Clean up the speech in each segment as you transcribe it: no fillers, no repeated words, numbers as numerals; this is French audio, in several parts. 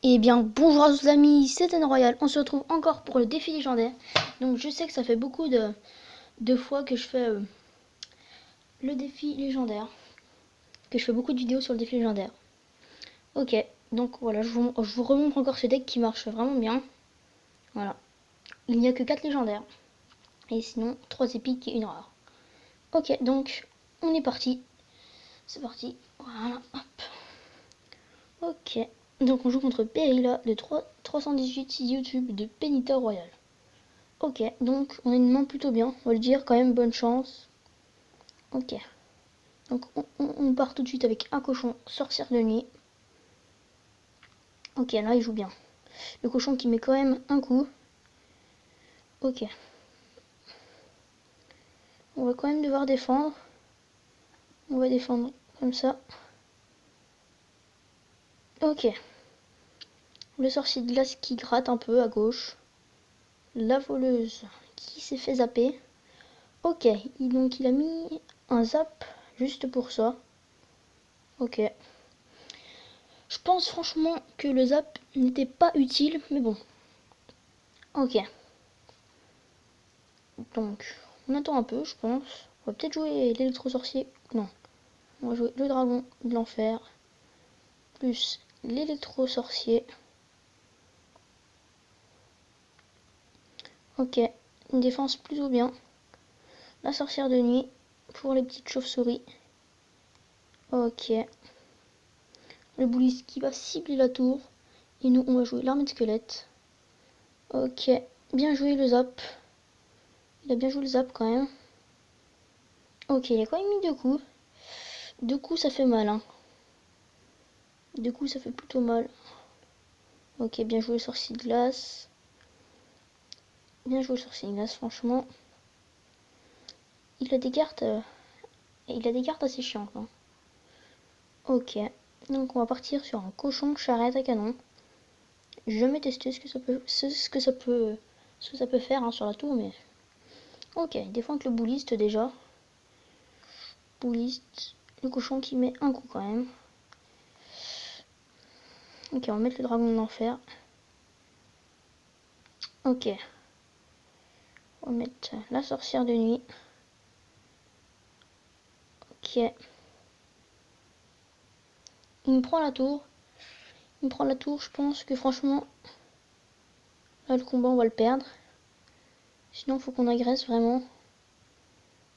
Eh bien, bonjour à tous les amis, c'est Anne Royal. On se retrouve encore pour le défi légendaire. Donc, je sais que ça fait beaucoup de fois que je fais le défi légendaire. Que je fais beaucoup de vidéos sur le défi légendaire. Ok, donc voilà, je vous remontre encore ce deck qui marche vraiment bien. Voilà. Il n'y a que 4 légendaires. Et sinon, 3 épiques et une rare. Ok, donc, on est parti. C'est parti. Voilà, hop. Ok. Donc, on joue contre Perilla de 318 YouTube de Penita Royal. Ok, donc on a une main plutôt bien, on va le dire quand même, bonne chance. Ok, donc on part tout de suite avec un cochon sorcière de nuit. Ok, là il joue bien. Le cochon qui met quand même un coup. Ok. On va quand même devoir défendre. On va défendre comme ça. Ok. Le sorcier de glace qui gratte un peu à gauche. La voleuse qui s'est fait zapper. Ok, donc il a mis un zap juste pour ça. Ok. Je pense franchement que le zap n'était pas utile, mais bon. Ok. Donc, on attend un peu, je pense. On va peut-être jouer l'électro-sorcier. Non, on va jouer le dragon de l'enfer. Plus l'électro-sorcier. Ok, une défense plutôt bien. La sorcière de nuit pour les petites chauves-souris. Ok. Le bouliste qui va cibler la tour. Et nous, on va jouer l'armée de squelettes. Ok, bien joué le zap. Il a bien joué le zap quand même. Ok, il a quand même mis 2 coups. 2 coups, ça fait mal, hein. 2 coups, ça fait plutôt mal. Ok, bien joué le sorcier de glace. Bien joué le sorcier de glace, franchement. Il a des cartes, assez chiantes, hein. Ok, donc on va partir sur un cochon charrette à canon. J'ai jamais testé ce que ça peut faire, hein, sur la tour, mais ok. Il défend avec le bouliste déjà. Bouliste, le cochon qui met un coup quand même. Ok, on va mettre le dragon de l'enfer. Ok, on va mettre la sorcière de nuit. Ok, il me prend la tour. Je pense que franchement, là le combat on va le perdre. Sinon faut qu'on agresse vraiment.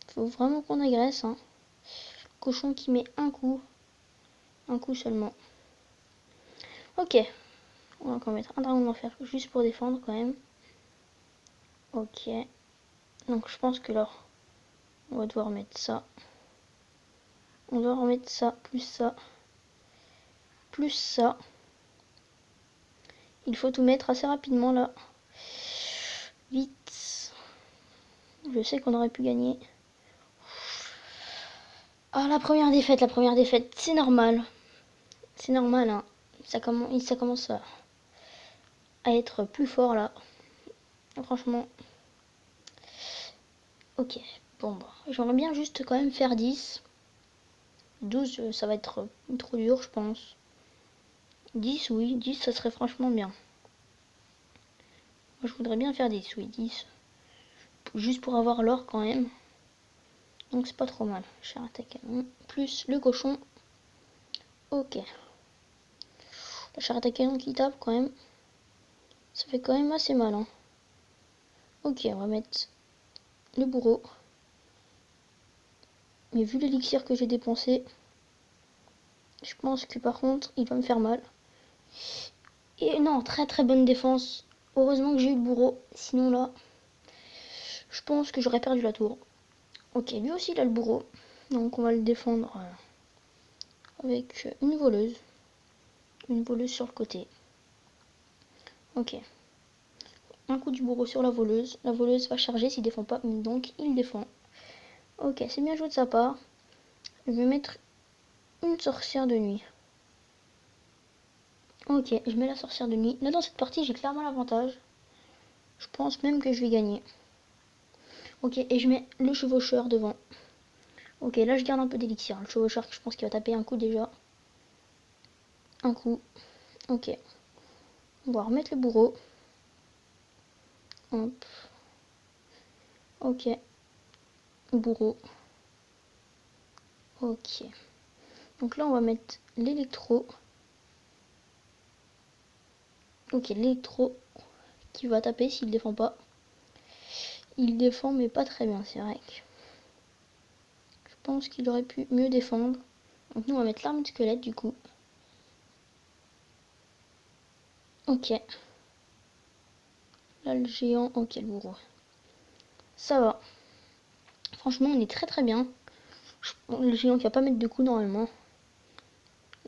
Faut vraiment qu'on agresse, hein. Cochon qui met un coup seulement. Ok, on va encore mettre un dragon de l'enfer juste pour défendre quand même. Ok, donc je pense que là, on va devoir mettre ça. On doit remettre ça, plus ça, plus ça. Il faut tout mettre assez rapidement là. Vite. Je sais qu'on aurait pu gagner. Ah, la première défaite, c'est normal. C'est normal, hein. Ça commence à être plus fort là. Franchement. Ok, bon, bah, j'aimerais bien juste quand même faire 10. 12, ça va être trop dur, je pense. 10, oui, 10, ça serait franchement bien. Moi, je voudrais bien faire 10, oui, 10. Juste pour avoir l'or quand même. Donc c'est pas trop mal. Charrette à canon. Plus le cochon. Ok. La charrette à canon qui tape quand même. Ça fait quand même assez mal, hein. Ok, on va mettre le bourreau. Mais vu l'élixir que j'ai dépensé, je pense que par contre, il va me faire mal. Et non, très très bonne défense. Heureusement que j'ai eu le bourreau. Sinon là, je pense que j'aurais perdu la tour. Ok, lui aussi il a le bourreau. Donc on va le défendre avec une voleuse. Une voleuse sur le côté. Ok. Un coup du bourreau sur la voleuse. La voleuse va charger s'il défend pas. Donc il défend. Ok, c'est bien joué de sa part. Je vais mettre une sorcière de nuit. Ok, je mets la sorcière de nuit. Là dans cette partie j'ai clairement l'avantage. Je pense même que je vais gagner. Ok, et je mets le chevaucheur devant. Ok, là je garde un peu d'élixir. Le chevaucheur, je pense qu'il va taper un coup déjà. Un coup. Ok. On va remettre le bourreau. Hop. Ok. Bourreau. Ok. Donc là, on va mettre l'électro. Ok, l'électro qui va taper s'il défend pas. Il défend, mais pas très bien, c'est vrai. Je pense qu'il aurait pu mieux défendre. Donc nous, on va mettre l'arme de squelette, du coup. Ok. Là, le géant. Ok, le bourreau. Ça va. Franchement, on est très très bien. Le géant qui va pas mettre de coups normalement.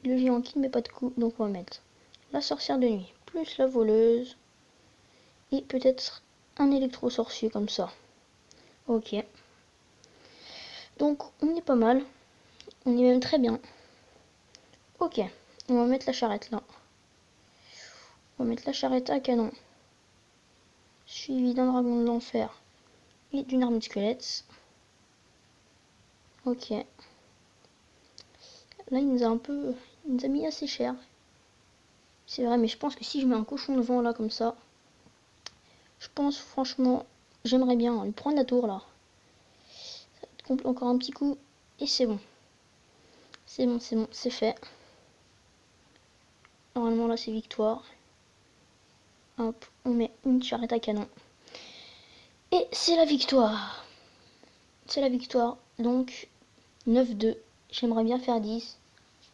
Le géant qui ne met pas de coups, donc on va mettre la sorcière de nuit, plus la voleuse. Et peut-être un électro-sorcier comme ça. Ok. Donc on est pas mal. On est même très bien. Ok. On va mettre la charrette là. On va mettre la charrette à canon. Suivi d'un dragon de l'enfer. Et d'une armée de squelettes. Ok. Là il nous a un peu... Il nous a mis assez cher. C'est vrai, mais je pense que si je mets un cochon devant là comme ça... Je pense franchement... J'aimerais bien lui prendre la tour là. Ça va être encore un petit coup. Et c'est bon. C'est bon, c'est bon, c'est fait. Normalement là c'est victoire. Hop, on met une charrette à canon. Et c'est la victoire. C'est la victoire. Donc 9-2. J'aimerais bien faire 10.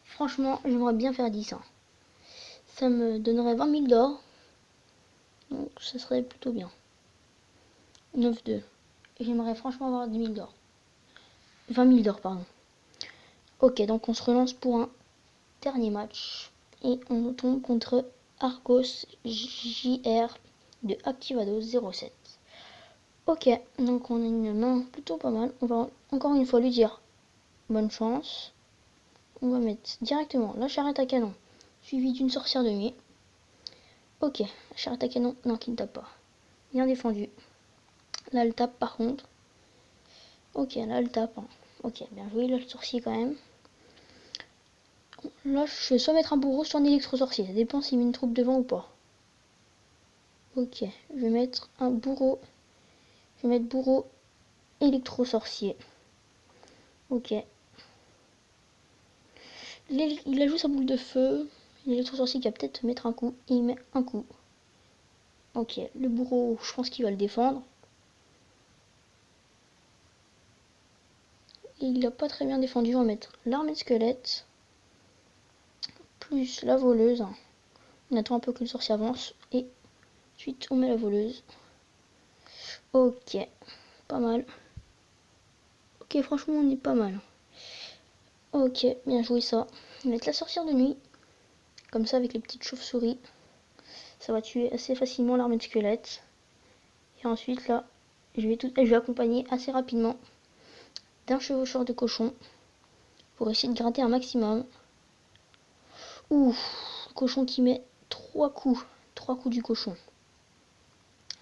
Franchement, j'aimerais bien faire 10. Hein. Ça me donnerait 20 000 d'or. Donc ça serait plutôt bien. 9-2. J'aimerais franchement avoir 10 000 d'or. 20 000 d'or, pardon. Ok, donc on se relance pour un dernier match. Et on tombe contre Argos JR de Activado 07. Ok, donc on a une main plutôt pas mal. On va encore une fois lui dire bonne chance. On va mettre directement la charrette à canon, suivie d'une sorcière de nuit. Ok, la charrette à canon, non, qui ne tape pas. Bien défendu. Là, elle tape par contre. Ok, là, elle tape. Hein. Ok, bien joué, là, le sorcier quand même. Là, je vais soit mettre un bourreau, soit un électro-sorcier. Ça dépend s'il met une troupe devant ou pas. Ok, je vais mettre un bourreau. Je vais mettre bourreau électro-sorcier. Ok. Il ajoute sa boule de feu. L'électro-sorcier qui va peut-être mettre un coup. Et il met un coup. Ok, le bourreau, je pense qu'il va le défendre. Et il n'a pas très bien défendu. On va mettre l'armée de squelettes. Plus la voleuse. On attend un peu que le sorcier avance. Et ensuite, on met la voleuse. Ok, pas mal. Ok, franchement, on est pas mal. Ok, bien joué ça. On va mettre la sorcière de nuit. Comme ça, avec les petites chauves-souris. Ça va tuer assez facilement l'armée de squelettes. Et ensuite, là, je vais accompagner assez rapidement d'un chevaucheur de cochon. Pour essayer de gratter un maximum. Ouh, cochon qui met 3 coups. 3 coups du cochon.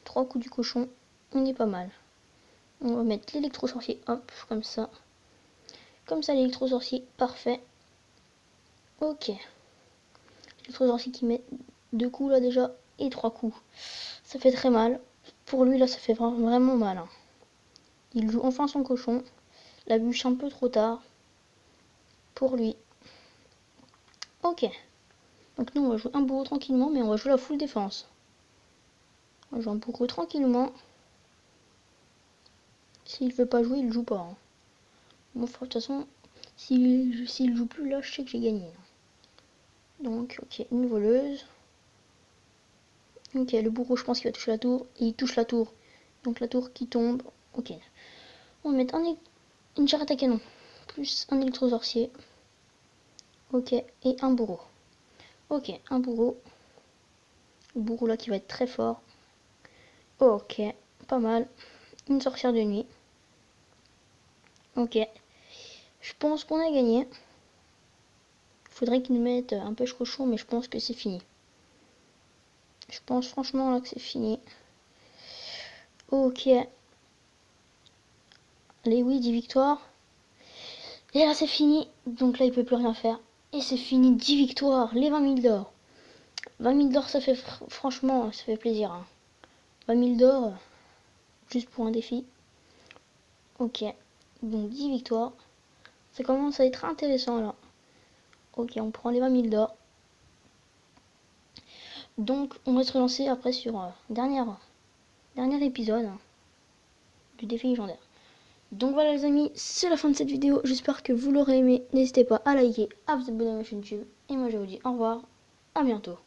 3 coups du cochon, on est pas mal. On va mettre l'électro-sorcier, hop, comme ça. Comme ça, l'électro-sorcier, parfait. Ok. L'électro-sorcier qui met 2 coups là déjà, et 3 coups. Ça fait très mal. Pour lui, là, ça fait vraiment mal. Hein. Il joue enfin son cochon. La bûche un peu trop tard. Pour lui. Ok. Donc nous, on va jouer un bourreau tranquillement, mais on va jouer la full défense. On va jouer un bourreau tranquillement. S'il veut pas jouer, il joue pas. Hein. Bon, de toute façon, s'il joue plus là, je sais que j'ai gagné. Donc, ok, une voleuse. Ok, le bourreau, je pense qu'il va toucher la tour. Et il touche la tour. Donc la tour qui tombe. Ok. On va mettre une charrette à canon. Plus un électro-sorcier. Ok, et un bourreau. Ok, un bourreau. Le bourreau là qui va être très fort. Ok, pas mal. Une sorcière de nuit. Ok. Je pense qu'on a gagné. Faudrait qu'ils nous mettent un pêche cochon, mais je pense que c'est fini. Je pense franchement là que c'est fini. Ok. Allez, oui, 10 victoires. Et là, c'est fini. Donc là, il peut plus rien faire. Et c'est fini, 10 victoires, les 20 000 d'or. 20 000 d'or, ça fait franchement, ça fait plaisir. Hein. 20 000 d'or, juste pour un défi. Ok, donc 10 victoires. Ça commence à être intéressant là. Ok, on prend les 20 000 d'or. Donc, on va se relancer après sur dernier épisode du défi légendaire. Donc voilà les amis, c'est la fin de cette vidéo. J'espère que vous l'aurez aimé. N'hésitez pas à liker, à vous abonner à ma chaîne YouTube. Et moi je vous dis au revoir, à bientôt.